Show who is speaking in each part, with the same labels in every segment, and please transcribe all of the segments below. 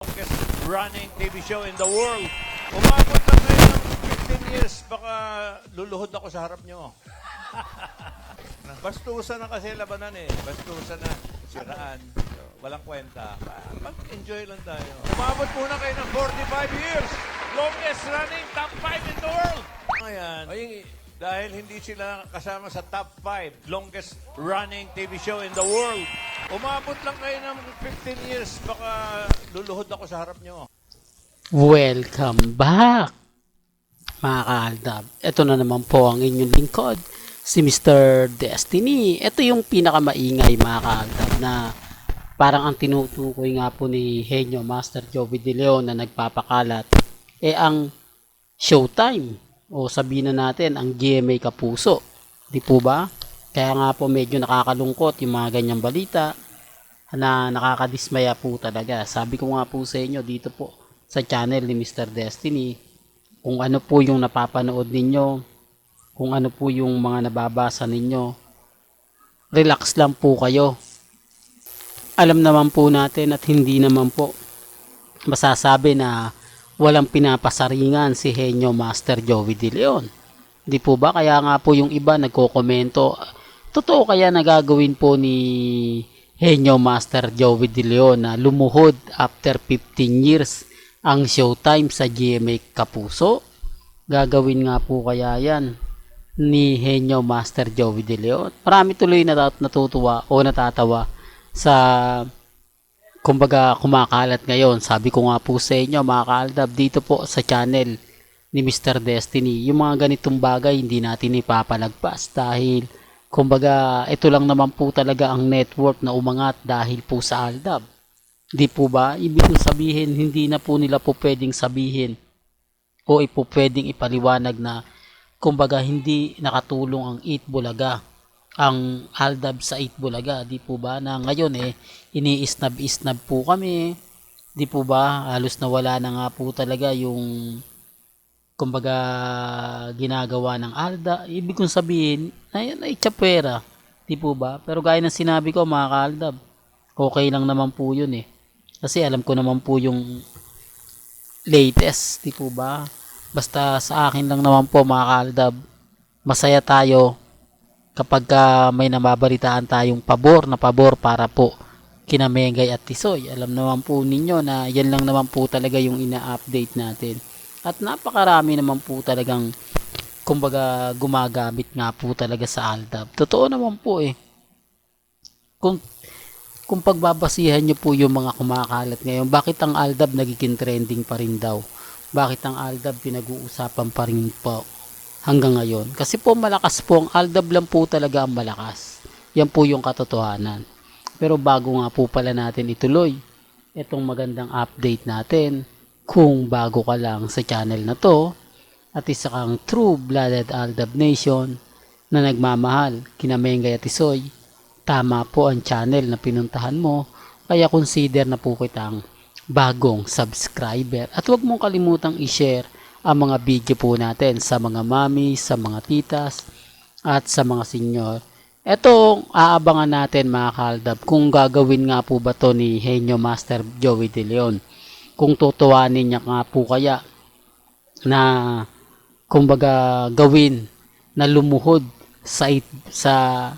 Speaker 1: longest running TV show in the world. Umabot na kayo ng 15 years, baka luluhod ako sa harap nyo. Bastusan na kasi labanan eh. Bastusan na, siraan. So, walang kwenta. Mag-enjoy lang tayo. Umabot muna kayo ng 45 years. Longest running top 5 in the world. Ayan. Dahil hindi sila kasama sa top 5, longest running TV show in the world. Umabot lang kayo ng 15 years, baka luluhod ako sa harap nyo.
Speaker 2: Welcome back, mga kaaldab. Ito na naman po ang inyong lingkod, si Mr. Destiny. Ito yung pinakamaingay, mga kaaldab, na parang ang tinutukoy nga po ni Henyo Master Joey De Leon na nagpapakalat, ang Showtime, o sabihin na natin, ang GMA Kapuso. Di po ba? Kaya nga po medyo nakakalungkot yung mga ganyang balita na nakakadismaya po talaga. Sabi ko nga po sa inyo dito po sa channel ni Mr. Destiny, kung ano po yung napapanood ninyo, kung ano po yung mga nababasa ninyo, relax lang po kayo. Alam naman po natin at hindi naman po masasabi na walang pinapasaringan si Henyo Master Joey De Leon. Di po ba? Kaya nga po yung iba nagko-komento, totoo kaya nagagawin po ni Henyo Master Joey De Leon na lumuhod after 15 years ang Showtime sa GMA Kapuso? Gagawin nga po kaya yan ni Henyo Master Joey De Leon? Marami tuloy natutuwa o natatawa sa kumbaga kumakalat ngayon. Sabi ko nga po sa inyo, mga kaaldab, dito po sa channel ni Mr. Destiny, yung mga ganitong bagay hindi natin ipapalagpas dahil kumbaga ito lang naman po talaga ang network na umangat dahil po sa aldab. Di po ba? Ibig sabihin, hindi na po nila po pwedeng sabihin o pwedeng ipaliwanag na kumbaga hindi nakatulong ang Eat Bulaga, ang aldab sa Eat Bulaga. Di po ba? Na ngayon ini-isnab-isnab po kami. Di po ba? Halos nawala na nga po talaga yung kumbaga ginagawa ng alda. Ibig kong sabihin ay tsapwera. Di po ba? Pero gaya ng sinabi ko, mga kaaldab, okay lang naman po yun eh. Kasi alam ko naman po yung latest. Di po ba? Basta sa akin lang naman po, mga kaaldab, masaya tayo kapag may nababalitaan tayong pabor para po kina Mengay at Tisoy. Alam naman po ninyo na yan lang naman po talaga yung ina-update natin. At napakarami naman po talagang kumbaga gumagamit nga po talaga sa aldab. Totoo naman po eh. Kung pagbabasihan nyo po yung mga kumakalat ngayon, bakit ang aldab nagiging trending pa rin daw? Bakit ang aldab pinag-uusapan pa rin po hanggang ngayon? Kasi po malakas po, ang aldab lang po talaga ang malakas. Yan po yung katotohanan. Pero bago nga po pala natin ituloy itong magandang update natin, kung bago ka lang sa channel na to at isa kang true-blooded Aldab Nation na nagmamahal kina Mengay at Tisoy, tama po ang channel na pinuntahan mo, kaya consider na po kitang bagong subscriber. At huwag mong kalimutang i-share ang mga video po natin sa mga mami, sa mga titas at sa mga senyor. Etong aabangan natin, mga kaaldab, kung gagawin nga po ba to ni Henyo Master Joey De Leon. Kung tutuwanin niya nga po kaya na kumbaga gawin na lumuhod sa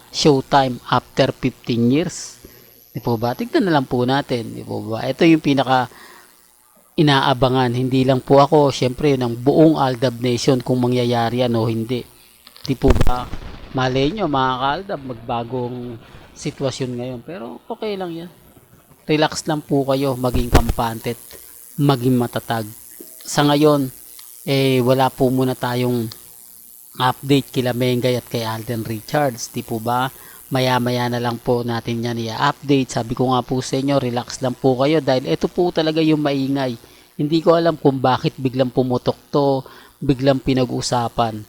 Speaker 2: Showtime after 15 years. Di po ba? Tignan na lang po natin. Di po ba? Ito yung pinaka inaabangan. Hindi lang po ako, syempre, ng buong Aldab Nation kung mangyayari yan o hindi. Di po ba? Malay nyo, mga kaaldab, magbagong sitwasyon ngayon. Pero okay lang yan. Relax lang po kayo, maging kampante, maging matatag. Sa ngayon, wala po muna tayong update kila Mengay at kay Alden Richards. Di po ba? Maya-maya na lang po natin yan i-update. Sabi ko nga po sa inyo, relax lang po kayo dahil ito po talaga yung maingay. Hindi ko alam kung bakit biglang pumutok to, biglang pinag-usapan.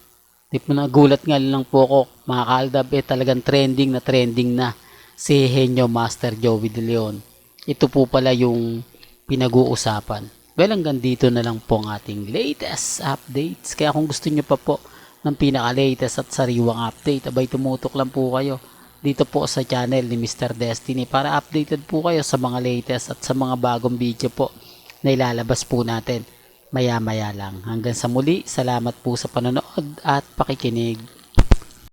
Speaker 2: Di po, nagulat nga lang po ako, mga kaaldab, talagang trending na si Henyo Master Joey De Leon. Ito po pala yung pinag-uusapan. Well, hanggang dito na lang po ang ating latest updates. Kaya kung gusto nyo pa po ng pinaka-latest at sariwang update, abay tumutok lang po kayo dito po sa channel ni Mr. Destiny para updated po kayo sa mga latest at sa mga bagong video po na ilalabas po natin maya-maya lang. Hanggang sa muli, salamat po sa panonood at pakikinig.